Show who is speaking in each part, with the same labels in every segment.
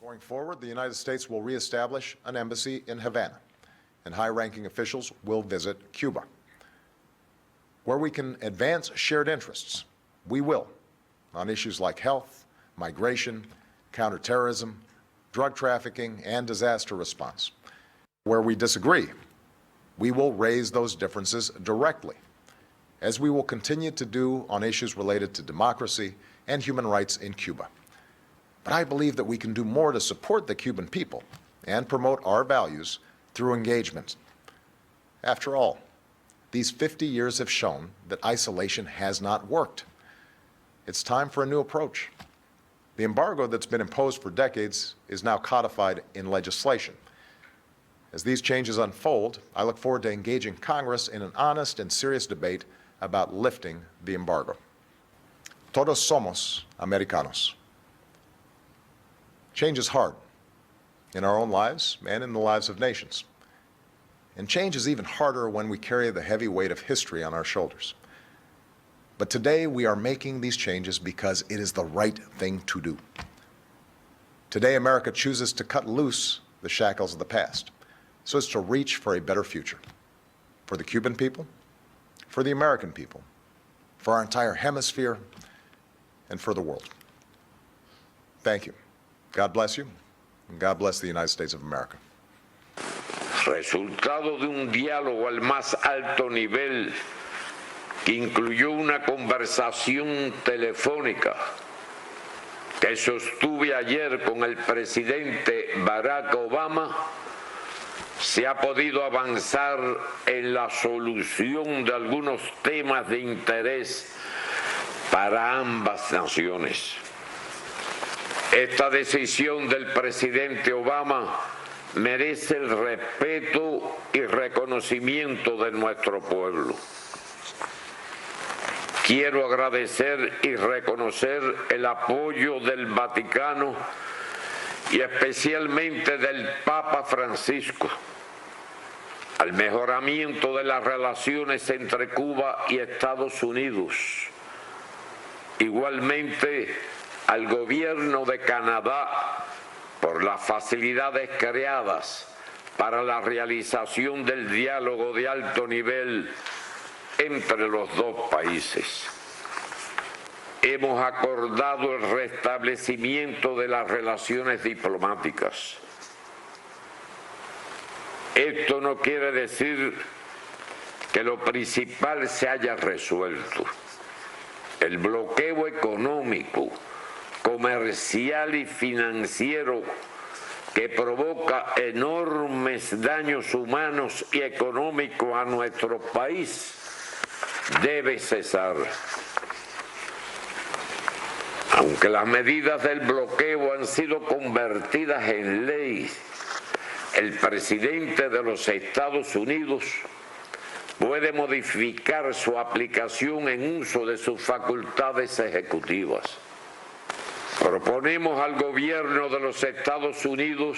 Speaker 1: Going forward, the United States will reestablish an embassy in Havana, and high-ranking officials will visit Cuba. Where we can advance shared interests, we will, on issues like health, migration, counterterrorism, drug trafficking, and disaster response. Where we disagree, we will raise those differences directly, as we will continue to do on issues related to democracy and human rights in Cuba. But I believe that we can do more to support the Cuban people and promote our values through engagement. After all, these 50 years have shown that isolation has not worked. It's time for a new approach. The embargo that's been imposed for decades is now codified in legislation. As these changes unfold, I look forward to engaging Congress in an honest and serious debate about lifting the embargo. Todos somos americanos. Change is hard in our own lives and in the lives of nations. And change is even harder when we carry the heavy weight of history on our shoulders. But today we are making these changes because it is the right thing to do. Today America chooses to cut loose the shackles of the past so as to reach for a better future. For the Cuban people, for the American people, for our entire hemisphere, and for the world. Thank you. God bless you, and God bless the United States of America.
Speaker 2: Resultado de un diálogo al más alto nivel que incluyó una conversación telefónica que sostuve ayer con el presidente Barack Obama, se ha podido avanzar en la solución de algunos temas de interés para ambas naciones. Esta decisión del presidente Obama merece el respeto y reconocimiento de nuestro pueblo. Quiero agradecer y reconocer el apoyo del Vaticano y especialmente del Papa Francisco al mejoramiento de las relaciones entre Cuba y Estados Unidos. Igualmente, al gobierno de Canadá por las facilidades creadas para la realización del diálogo de alto nivel entre los dos países. Hemos acordado el restablecimiento de las relaciones diplomáticas. Esto no quiere decir que lo principal se haya resuelto. El bloqueo económico, comercial y financiero que provoca enormes daños humanos y económicos a nuestro país debe cesar. Aunque las medidas del bloqueo han sido convertidas en ley, el presidente de los Estados Unidos puede modificar su aplicación en uso de sus facultades ejecutivas. Proponemos al gobierno de los Estados Unidos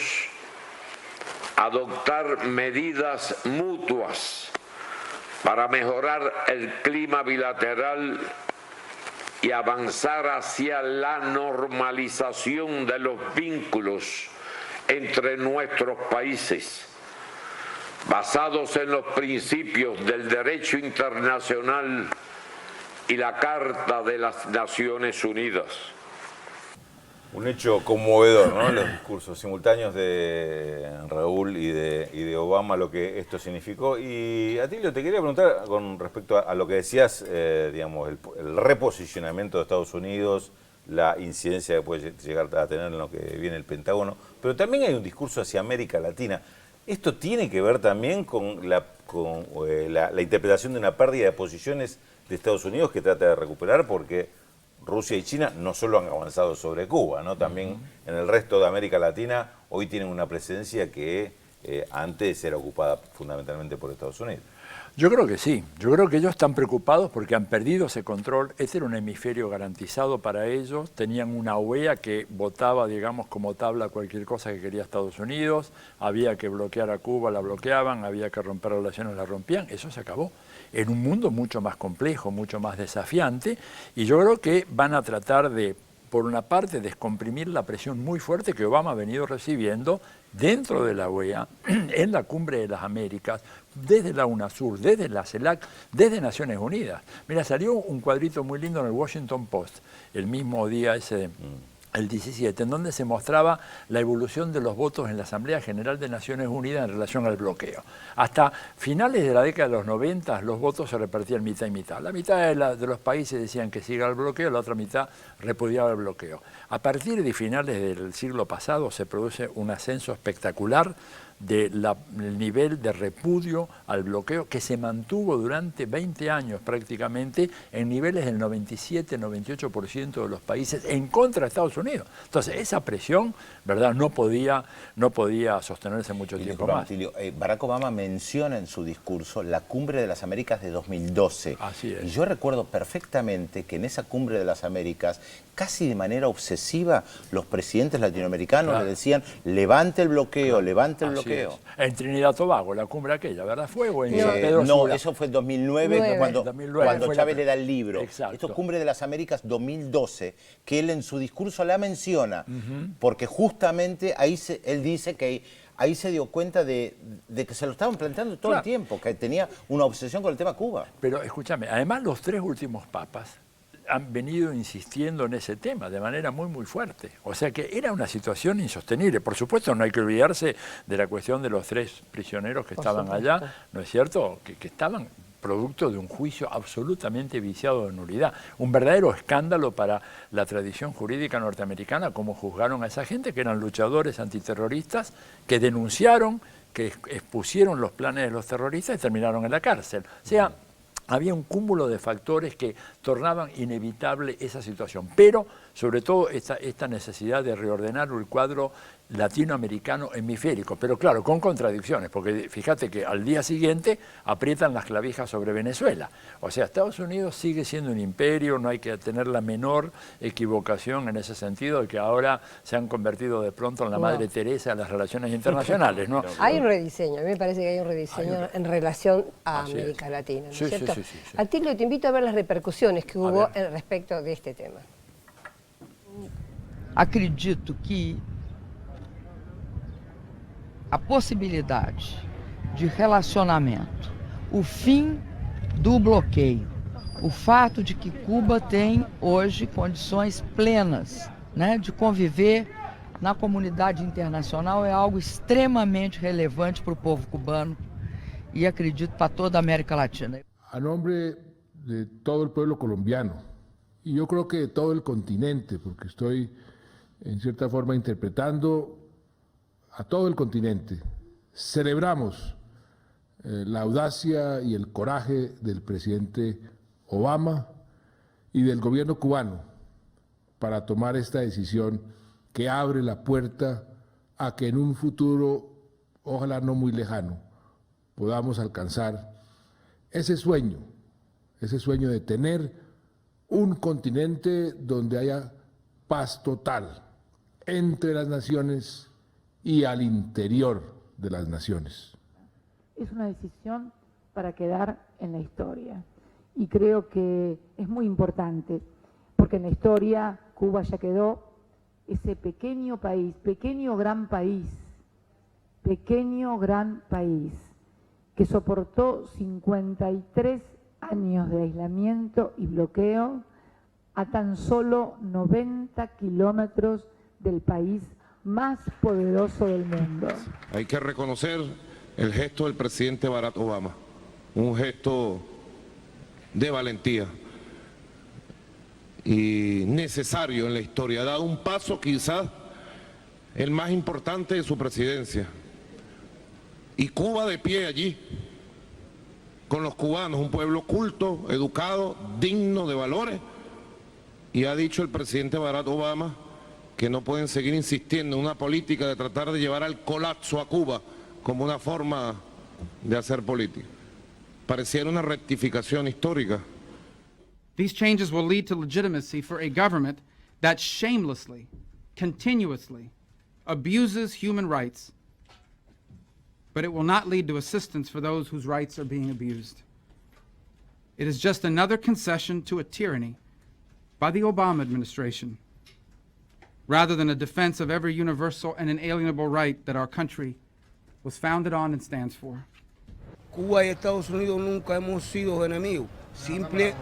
Speaker 2: adoptar medidas mutuas para mejorar el clima bilateral y avanzar hacia la normalización de los vínculos entre nuestros países, basados en los principios del derecho internacional y la Carta de las Naciones Unidas.
Speaker 3: Un hecho conmovedor, ¿no? Los discursos simultáneos de Raúl y de Obama, lo que esto significó. Y Atilio, te quería preguntar con respecto a lo que decías, digamos, el reposicionamiento de Estados Unidos, la incidencia que puede llegar a tener en lo que viene el Pentágono, pero también hay un discurso hacia América Latina. ¿Esto tiene que ver también con la interpretación de una pérdida de posiciones de Estados Unidos que trata de recuperar? Porque Rusia y China no solo han avanzado sobre Cuba, ¿no? También en el resto de América Latina hoy tienen una presencia que antes era ocupada fundamentalmente por Estados Unidos.
Speaker 4: Yo creo que sí. Yo creo que ellos están preocupados porque han perdido ese control. Ese era un hemisferio garantizado para ellos. Tenían una OEA que votaba, digamos, como tabla cualquier cosa que quería Estados Unidos. Había que bloquear a Cuba, la bloqueaban. Había que romper relaciones, la rompían. Eso se acabó. En un mundo mucho más complejo, mucho más desafiante. Y yo creo que van a tratar de por una parte, descomprimir la presión muy fuerte que Obama ha venido recibiendo dentro de la OEA, en la Cumbre de las Américas, desde la UNASUR, desde la CELAC, desde Naciones Unidas. Mira, salió un cuadrito muy lindo en el Washington Post, el mismo día ese, el 17, en donde se mostraba la evolución de los votos en la Asamblea General de Naciones Unidas en relación al bloqueo. Hasta finales de la década de los 90, los votos se repartían mitad y mitad. La mitad de los países decían que siga el bloqueo, la otra mitad repudiaba el bloqueo. A partir de finales del siglo pasado se produce un ascenso espectacular del nivel de repudio al bloqueo que se mantuvo durante 20 años prácticamente en niveles del 97-98% de los países en contra de Estados Unidos. Entonces esa presión, ¿verdad?, no podía sostenerse mucho tiempo más.
Speaker 5: Tilio, Barack Obama menciona en su discurso la Cumbre de las Américas de 2012.
Speaker 4: Así es.
Speaker 5: Y yo recuerdo perfectamente que en esa Cumbre de las Américas, casi de manera obsesiva, los presidentes latinoamericanos le decían, levante el bloqueo, levante el bloqueo.
Speaker 4: En Trinidad y Tobago, la cumbre aquella, ¿verdad? Fue o en San Pedro
Speaker 5: no,
Speaker 4: Sula.
Speaker 5: eso fue en 2009, cuando
Speaker 4: 2009
Speaker 5: Chávez le da el libro.
Speaker 4: Exacto.
Speaker 5: Esto es Cumbre de las Américas 2012, que él en su discurso la menciona, porque justamente ahí él dice que ahí se dio cuenta de que se lo estaban planteando todo el tiempo, que tenía una obsesión con el tema Cuba.
Speaker 4: Pero escúchame, además los tres últimos papas han venido insistiendo en ese tema de manera muy, muy fuerte. O sea que era una situación insostenible. Por supuesto, no hay que olvidarse de la cuestión de los 3 prisioneros que estaban allá, ¿no es cierto?, que estaban producto de un juicio absolutamente viciado de nulidad. Un verdadero escándalo para la tradición jurídica norteamericana, como juzgaron a esa gente, que eran luchadores antiterroristas, que denunciaron, que expusieron los planes de los terroristas y terminaron en la cárcel. O sea, había un cúmulo de factores que tornaban inevitable esa situación, pero sobre todo esta necesidad de reordenar el cuadro latinoamericano hemisférico, pero claro, con contradicciones, porque fíjate que al día siguiente aprietan las clavijas sobre Venezuela. O sea, Estados Unidos sigue siendo un imperio, no hay que tener la menor equivocación en ese sentido, de que ahora se han convertido de pronto en la Madre Teresa de las relaciones internacionales, ¿no?
Speaker 6: Hay un rediseño, a mí me parece que hay un rediseño en relación a
Speaker 4: Así
Speaker 6: América
Speaker 4: es.
Speaker 6: Latina, ¿no es
Speaker 4: Sí,
Speaker 6: cierto?
Speaker 4: sí.
Speaker 6: Atilio, te invito a ver las repercusiones que hubo respecto de este tema.
Speaker 7: Acredito que a possibilidade de relacionamento, o fim do bloqueio, o fato de que Cuba tem hoje condições plenas, né, de conviver na comunidade internacional é algo extremamente relevante para o povo cubano e acredito para toda a América Latina.
Speaker 8: A nombre de todo el pueblo colombiano, y yo creo que de todo el continente, porque estoy en cierta forma interpretando a todo el continente, celebramos la audacia y el coraje del presidente Obama y del gobierno cubano para tomar esta decisión que abre la puerta a que en un futuro, ojalá no muy lejano, podamos alcanzar ese sueño de tener un continente donde haya paz total entre las naciones y al interior de las naciones.
Speaker 9: Es una decisión para quedar en la historia y creo que es muy importante porque en la historia Cuba ya quedó ese pequeño país, pequeño gran país que soportó 53 años de aislamiento y bloqueo a tan solo 90 kilómetros del país más poderoso del mundo.
Speaker 10: Hay que reconocer el gesto del presidente Barack Obama, un gesto de valentía y necesario en la historia. Ha dado un paso quizás el más importante de su presidencia. Y Cuba de pie allí, con los cubanos, un pueblo culto, educado, digno de valores. Y ha dicho el presidente Barack Obama que no pueden seguir insistiendo en una política de tratar de llevar al colapso a Cuba como una forma de hacer política. Pareciera una rectificación histórica.
Speaker 11: These changes will lead to legitimacy for a government that shamelessly, continuously abuses human rights, but it will not lead to assistance for those whose rights are being abused. It is just another concession to a tyranny by the Obama administration rather than a defense of every universal and inalienable right that our country was founded on and stands for.
Speaker 12: Cuba y Estados Unidos nunca hemos sido enemigos,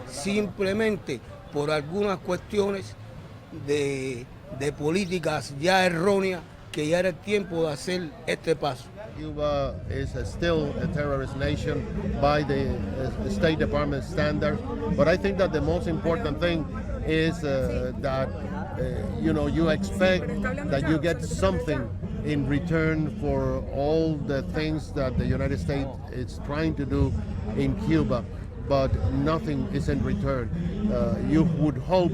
Speaker 12: simplemente por algunas cuestiones de políticas ya erróneas que ya era el tiempo de hacer este paso.
Speaker 13: Cuba is still a terrorist nation by the State Department standards, but I think that the most important thing is that you expect that you get something in return for all the things that the United States is trying to do in Cuba, but nothing is in return. You would hope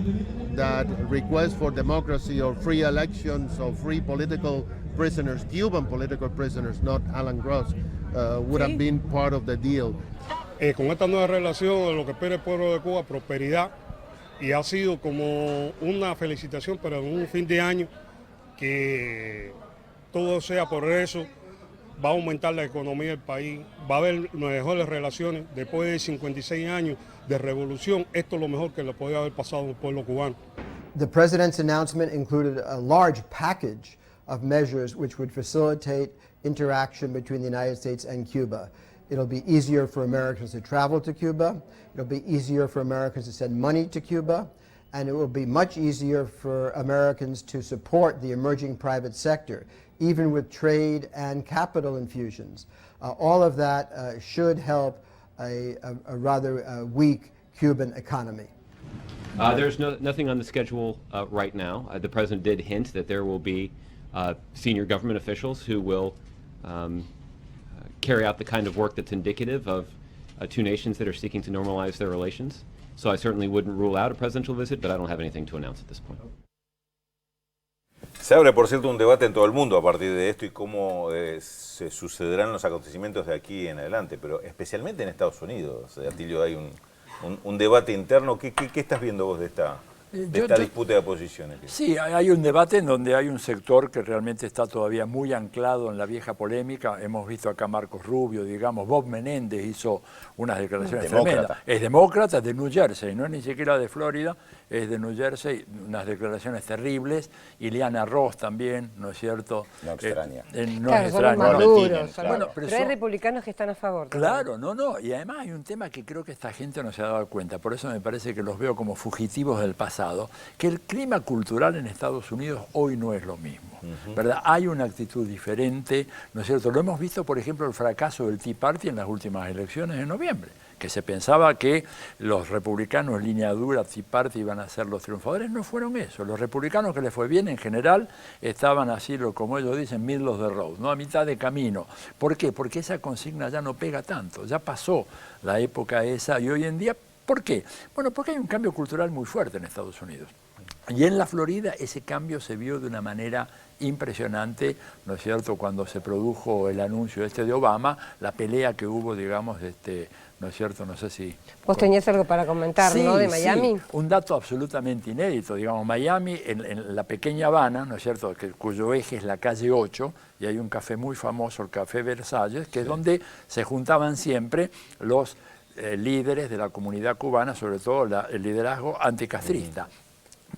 Speaker 13: that requests for democracy or free elections or free political prisoners, Cuban political prisoners, not Alan Gross, would have been part of the deal.
Speaker 14: Con esta nueva relación, lo que espera el pueblo de Cuba, prosperidad, y ha sido como una felicitación para un fin de año, que todo sea progreso, va a aumentar la economía del país, va a haber mejores relaciones. Después de 56 años de revolución, esto es lo mejor que le podía haber pasado al pueblo cubano.
Speaker 15: The president's announcement included a large package of measures which would facilitate interaction between the United States and Cuba. It'll be easier for Americans to travel to Cuba. It'll be easier for Americans to send money to Cuba. And it will be much easier for Americans to support the emerging private sector, even with trade and capital infusions. All of that should help a rather weak Cuban economy.
Speaker 16: There's nothing on the schedule right now. The president did hint that there will be senior government officials who will carry out the kind of work that's indicative of two nations that are seeking to normalize their relations. So I certainly wouldn't rule out a presidential visit, but I don't have anything to announce at this point.
Speaker 3: Se abre, por cierto, un debate en todo el mundo a partir de esto y cómo se sucederán los acontecimientos de aquí en adelante, pero especialmente en Estados Unidos. Atilio, hay un debate interno. ¿Qué estás viendo vos de esta disputa de posiciones?
Speaker 4: Sí, hay un debate en donde hay un sector que realmente está todavía muy anclado en la vieja polémica. Hemos visto acá a Marcos Rubio, digamos, Bob Menéndez hizo unas declaraciones tremendas. Es demócrata, es de New Jersey, no es ni siquiera de Florida, es de New Jersey, unas declaraciones terribles. Ileana Ross también, ¿no es cierto?
Speaker 5: No extraña.
Speaker 6: No es extraña. Son maduros, bueno, pero hay republicanos que están a favor.
Speaker 4: Claro, no. Y además hay un tema que creo que esta gente no se ha dado cuenta, por eso me parece que los veo como fugitivos del pasado. Que el clima cultural en Estados Unidos hoy no es lo mismo, ¿verdad? Hay una actitud diferente, ¿no es cierto? Lo hemos visto, por ejemplo, el fracaso del Tea Party en las últimas elecciones de noviembre, que se pensaba que los republicanos línea dura, Tea Party, iban a ser los triunfadores. No fueron eso. Los republicanos que les fue bien en general estaban así, como ellos dicen, middle of the road, ¿no? A mitad de camino. ¿Por qué? Porque esa consigna ya no pega tanto, ya pasó la época esa y hoy en día. ¿Por qué? Bueno, porque hay un cambio cultural muy fuerte en Estados Unidos. Y en la Florida ese cambio se vio de una manera impresionante, ¿no es cierto?, cuando se produjo el anuncio de Obama, la pelea que hubo, digamos, ¿no es cierto? No sé si...
Speaker 6: Vos tenías algo para comentar,
Speaker 4: sí,
Speaker 6: ¿no?, de Miami.
Speaker 4: Sí, un dato absolutamente inédito, digamos, Miami, en la pequeña Habana, ¿no es cierto?, cuyo eje es la calle 8, y hay un café muy famoso, el Café Versalles, que es donde se juntaban siempre los líderes de la comunidad cubana, sobre todo el liderazgo anticastrista.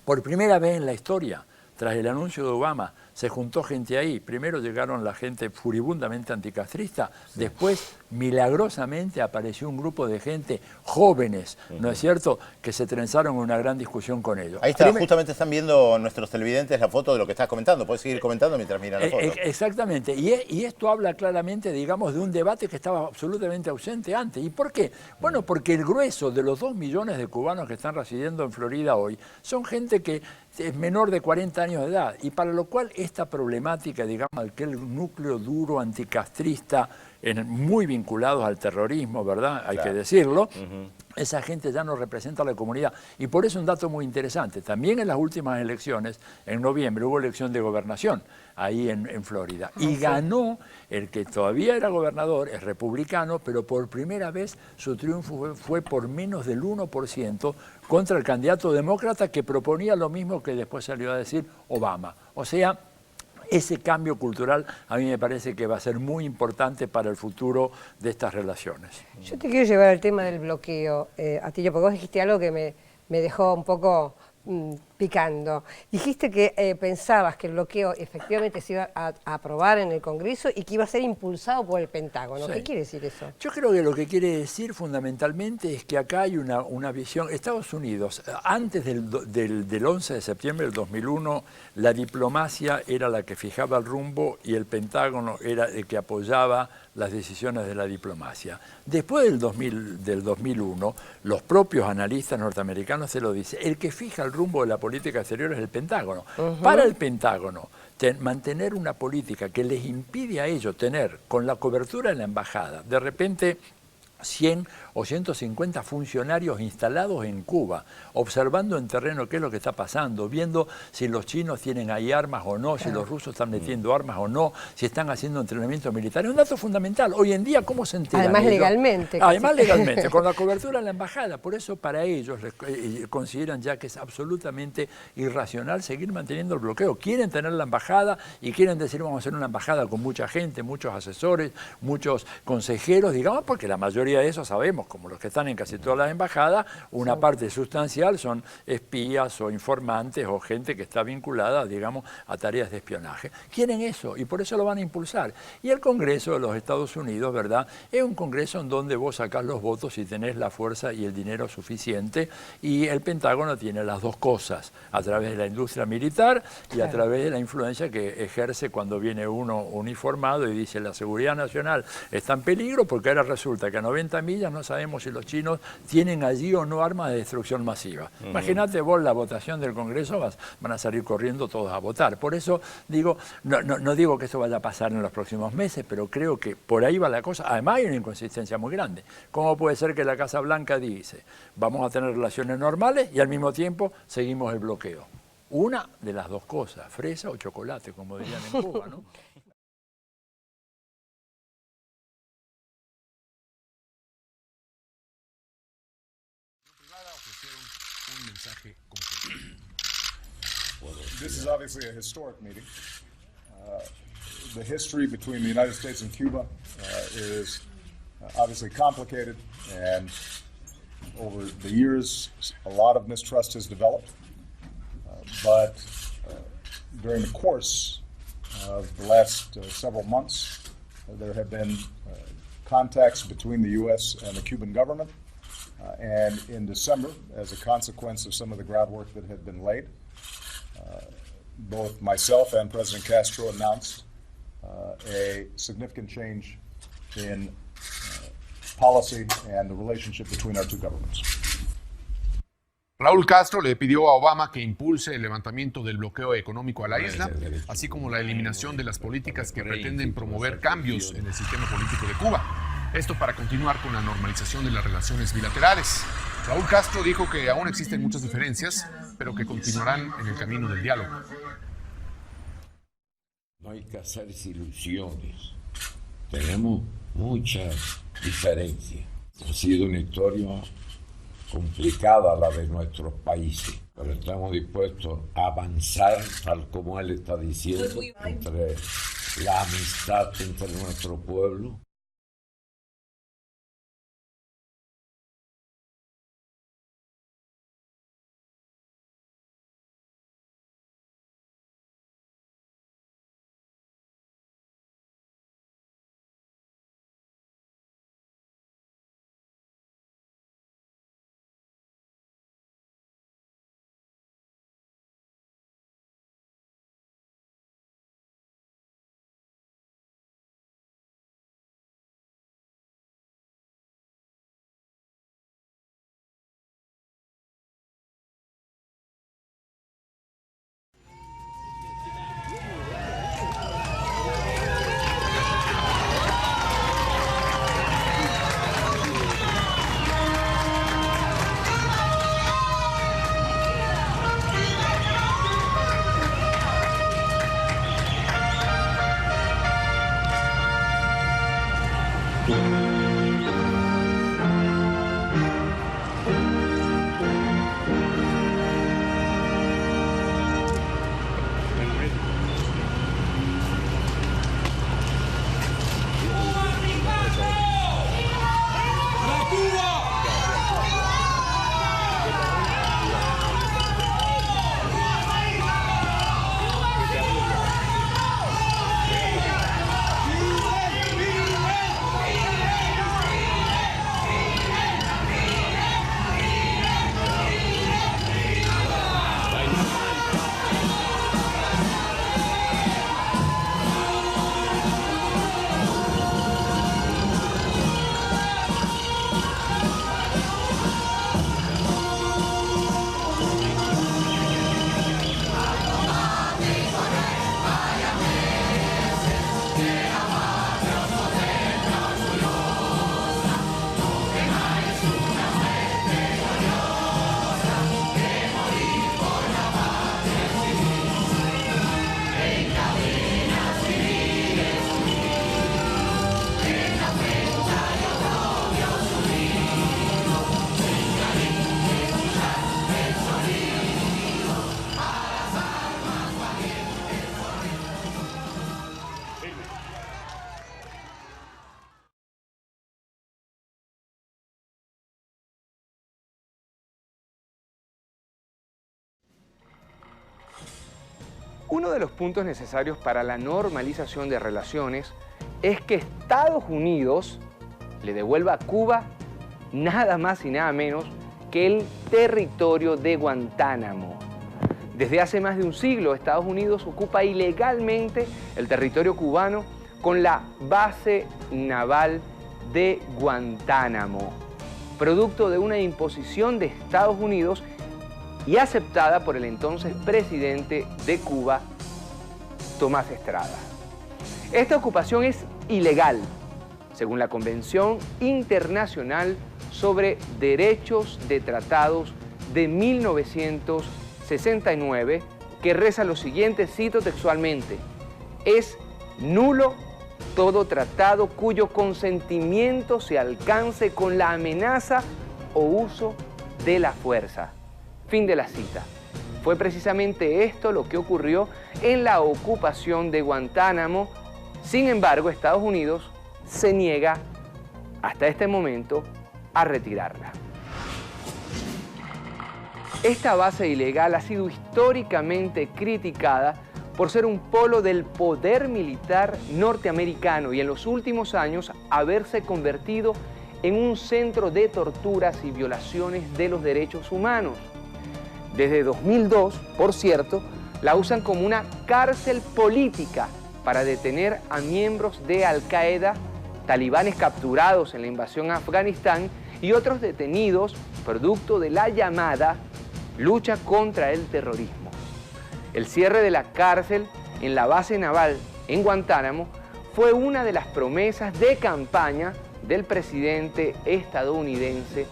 Speaker 4: Por primera vez en la historia, tras el anuncio de Obama, se juntó gente ahí. Primero llegaron la gente furibundamente anticastrista, después milagrosamente apareció un grupo de gente jóvenes, ¿no es cierto?, que se trenzaron en una gran discusión con ellos.
Speaker 5: Ahí está, justamente están viendo nuestros televidentes la foto de lo que estás comentando. Puedes seguir comentando mientras miran la foto.
Speaker 4: Exactamente, y esto habla claramente, digamos, de un debate que estaba absolutamente ausente antes. ¿Y por qué? Bueno, porque el grueso de los 2 millones de cubanos que están residiendo en Florida hoy son gente que es menor de 40 años de edad, y para lo cual esta problemática, digamos, aquel núcleo duro anticastrista, muy vinculados al terrorismo, ¿verdad? Hay que decirlo. Esa gente ya no representa a la comunidad. Y por eso un dato muy interesante. También en las últimas elecciones, en noviembre, hubo elección de gobernación ahí en Florida. Y ganó el que todavía era gobernador, es republicano, pero por primera vez su triunfo fue por menos del 1% contra el candidato demócrata que proponía lo mismo que después salió a decir Obama. O sea, ese cambio cultural a mí me parece que va a ser muy importante para el futuro de estas relaciones.
Speaker 6: Yo te quiero llevar al tema del bloqueo, Atilio, porque vos dijiste algo que me dejó un poco picando. Dijiste que pensabas que el bloqueo efectivamente se iba a aprobar en el Congreso y que iba a ser impulsado por el Pentágono.
Speaker 4: Sí.
Speaker 6: ¿Qué quiere decir eso?
Speaker 4: Yo creo que lo que quiere decir fundamentalmente es que acá hay una visión. Estados Unidos, antes del 11 de septiembre del 2001, la diplomacia era la que fijaba el rumbo y el Pentágono era el que apoyaba las decisiones de la diplomacia. Después del 2001, los propios analistas norteamericanos se lo dicen, el que fija el rumbo de la política exterior es el Pentágono. Para el Pentágono, mantener una política que les impide a ellos tener, con la cobertura de la embajada, de repente 100 o 150 funcionarios instalados en Cuba, observando en terreno qué es lo que está pasando, viendo si los chinos tienen ahí armas o no, si los rusos están metiendo armas o no, si están haciendo entrenamiento militar. Es un dato fundamental. Hoy en día, ¿cómo se enteran
Speaker 6: Además
Speaker 4: ellos?
Speaker 6: legalmente.
Speaker 4: Además legalmente, con la cobertura de la embajada. Por eso para ellos consideran ya que es absolutamente irracional seguir manteniendo el bloqueo. Quieren tener la embajada y quieren decir vamos a hacer una embajada con mucha gente, muchos asesores, muchos consejeros, digamos, porque la mayoría de esos sabemos, como los que están en casi todas las embajadas, una parte sustancial son espías o informantes o gente que está vinculada, digamos, a tareas de espionaje. Quieren eso y por eso lo van a impulsar. Y el Congreso de los Estados Unidos, ¿verdad?, es un Congreso en donde vos sacás los votos y tenés la fuerza y el dinero suficiente, y el Pentágono tiene las dos cosas, a través de la industria militar y a través de la influencia que ejerce cuando viene uno uniformado y dice la seguridad nacional está en peligro porque ahora resulta que a 90 millas no sabemos si los chinos tienen allí o no armas de destrucción masiva. Imagínate vos la votación del Congreso, van a salir corriendo todos a votar. Por eso digo, no digo que eso vaya a pasar en los próximos meses, pero creo que por ahí va la cosa. Además hay una inconsistencia muy grande. ¿Cómo puede ser que la Casa Blanca dice vamos a tener relaciones normales y al mismo tiempo seguimos el bloqueo? Una de las dos cosas, fresa o chocolate, como dirían en Cuba, ¿no?
Speaker 17: This is obviously a historic meeting. The history between the United States and Cuba is obviously complicated, and over the years, a lot of mistrust has developed. But during the course of the last several months, there have been contacts between the U.S. and the Cuban government. And in December, as a consequence of some of the groundwork that had been laid, both myself and President Castro announced a significant change in policy and the relationship between our two governments.
Speaker 18: Raúl Castro le pidió a Obama que impulse el levantamiento del bloqueo económico a la isla, así como la eliminación de las políticas que pretenden promover cambios en el sistema político de Cuba. Esto para continuar con la normalización de las relaciones bilaterales. Raúl Castro dijo que aún existen muchas diferencias, pero que continuarán en el camino del diálogo.
Speaker 2: No hay que hacerse ilusiones. Tenemos muchas diferencias. Ha sido una historia complicada la de nuestros países, pero estamos dispuestos a avanzar, tal como él está diciendo, entre la amistad entre nuestro pueblo
Speaker 19: Uno de los puntos necesarios para la normalización de relaciones es que Estados Unidos le devuelva a Cuba nada más y nada menos que el territorio de Guantánamo. Desde hace más de un siglo, Estados Unidos ocupa ilegalmente el territorio cubano con la base naval de Guantánamo, producto de una imposición de Estados Unidos y aceptada por el entonces presidente de Cuba, Tomás Estrada. Esta ocupación es ilegal, según la Convención Internacional sobre Derechos de Tratados de 1969, que reza lo siguiente, cito textualmente: es nulo todo tratado cuyo consentimiento se alcance con la amenaza o uso de la fuerza. Fin de la cita. Fue precisamente esto lo que ocurrió en la ocupación de Guantánamo. Sin embargo, Estados Unidos se niega hasta este momento a retirarla. Esta base ilegal ha sido históricamente criticada por ser un polo del poder militar norteamericano y en los últimos años haberse convertido en un centro de torturas y violaciones de los derechos humanos. Desde 2002, por cierto, la usan como una cárcel política para detener a miembros de Al-Qaeda, talibanes capturados en la invasión a Afganistán y otros detenidos producto de la llamada lucha contra el terrorismo. El cierre de la cárcel en la base naval en Guantánamo fue una de las promesas de campaña del presidente estadounidense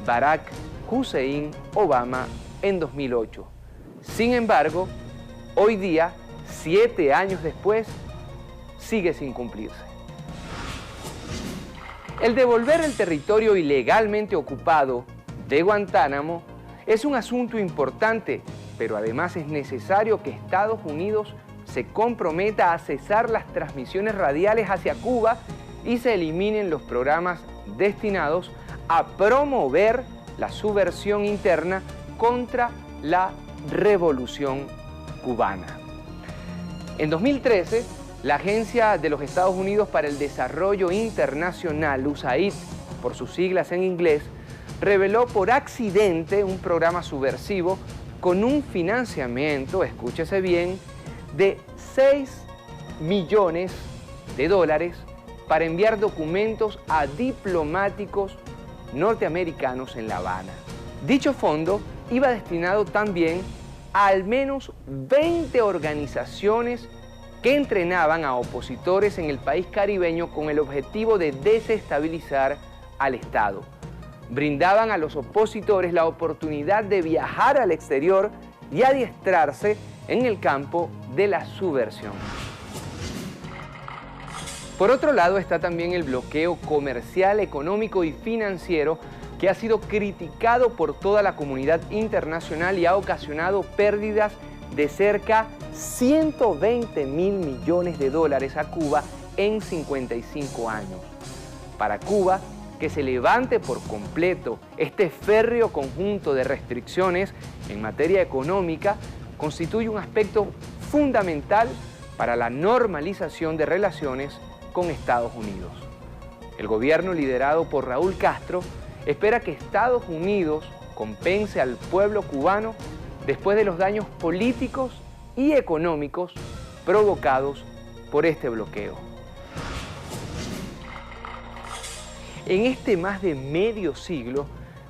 Speaker 19: Barack Hussein Obama en 2008. Sin embargo, hoy día, 7 años después, sigue sin cumplirse. El devolver el territorio ilegalmente ocupado de Guantánamo es un asunto importante, pero además es necesario que Estados Unidos se comprometa a cesar las transmisiones radiales hacia Cuba y se eliminen los programas destinados a promover la subversión interna contra la revolución cubana. En 2013, la Agencia de los Estados Unidos para el Desarrollo Internacional, USAID, por sus siglas en inglés, reveló por accidente un programa subversivo con un financiamiento, escúchese bien, de $6 millones para enviar documentos a diplomáticos norteamericanos en La Habana. Dicho fondo iba destinado también a al menos 20 organizaciones que entrenaban a opositores en el país caribeño con el objetivo de desestabilizar al Estado. Brindaban a los opositores la oportunidad de viajar al exterior y adiestrarse en el campo de la subversión. Por otro lado está también el bloqueo comercial, económico y financiero que ha sido criticado por toda la comunidad internacional y ha ocasionado pérdidas de cerca $120.000 millones a Cuba en 55 años. Para Cuba, que se levante por completo este férreo conjunto de restricciones en materia económica constituye un aspecto fundamental para la normalización de relaciones con Estados Unidos. El gobierno liderado por Raúl Castro espera que Estados Unidos compense al pueblo cubano después de los daños políticos y económicos provocados por este bloqueo. En este más de medio siglo,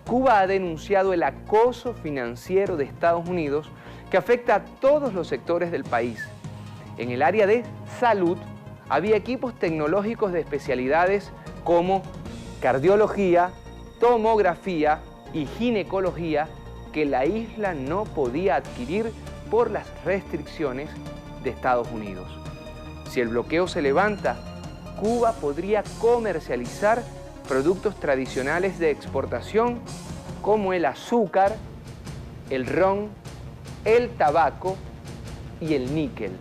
Speaker 19: Cuba ha denunciado el acoso financiero de Estados Unidos que afecta a todos los sectores del país. En el área de salud, había equipos tecnológicos de especialidades como cardiología, tomografía y ginecología que la isla no podía adquirir por las restricciones de Estados Unidos. Si el bloqueo se levanta, Cuba podría comercializar productos tradicionales de exportación como el azúcar, el ron, el tabaco y el níquel,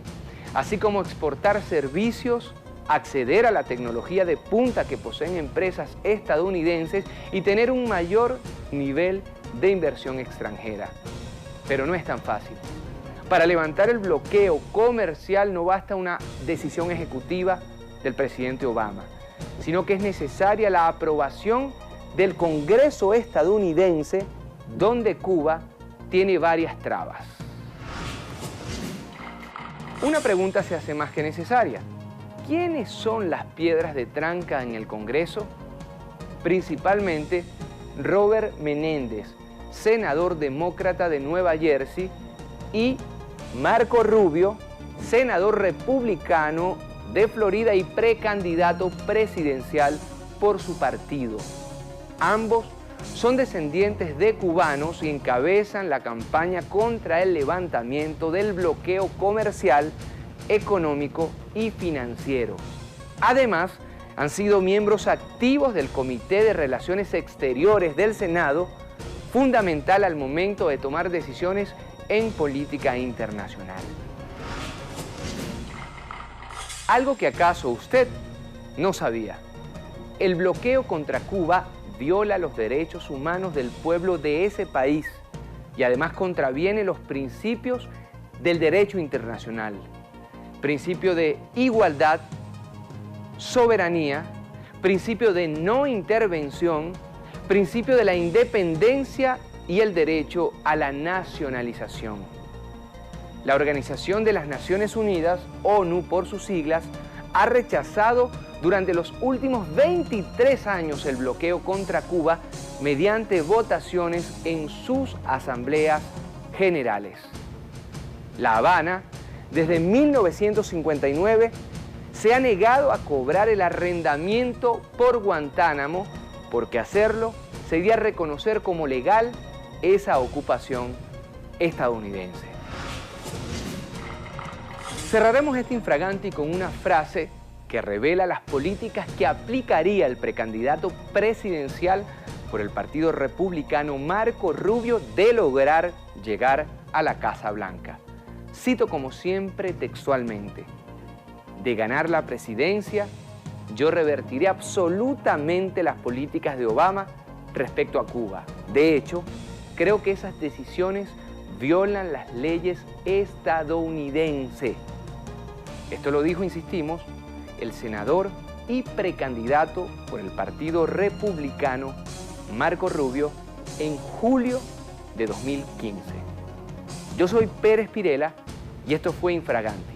Speaker 19: así como exportar servicios, acceder a la tecnología de punta que poseen empresas estadounidenses y tener un mayor nivel de inversión extranjera. Pero no es tan fácil. Para levantar el bloqueo comercial no basta una decisión ejecutiva del presidente Obama, sino que es necesaria la aprobación del Congreso estadounidense, donde Cuba tiene varias trabas. Una pregunta se hace más que necesaria. ¿Quiénes son las piedras de tranca en el Congreso? Principalmente Robert Menéndez, senador demócrata de Nueva Jersey, y Marco Rubio, senador republicano de Florida y precandidato presidencial por su partido. Ambos son descendientes de cubanos y encabezan la campaña contra el levantamiento del bloqueo comercial, económico y financiero. Además, han sido miembros activos del Comité de Relaciones Exteriores del Senado, fundamental al momento de tomar decisiones en política internacional. Algo que acaso usted no sabía: el bloqueo contra Cuba viola los derechos humanos del pueblo de ese país y además contraviene los principios del derecho internacional. Principio de igualdad, soberanía, principio de no intervención, principio de la independencia y el derecho a la nacionalización. La Organización de las Naciones Unidas, ONU por sus siglas, ha rechazado durante los últimos 23 años el bloqueo contra Cuba mediante votaciones en sus asambleas generales. La Habana, desde 1959, se ha negado a cobrar el arrendamiento por Guantánamo, porque hacerlo sería reconocer como legal esa ocupación estadounidense. Cerraremos este infraganti con una frase que revela las políticas que aplicaría el precandidato presidencial por el Partido Republicano Marco Rubio de lograr llegar a la Casa Blanca. Cito como siempre textualmente: de ganar la presidencia, yo revertiré absolutamente las políticas de Obama respecto a Cuba. De hecho, creo que esas decisiones violan las leyes estadounidenses. Esto lo dijo, insistimos, el senador y precandidato por el Partido Republicano Marco Rubio en julio de 2015. Yo soy Pérez Pirela y esto fue Infraganti.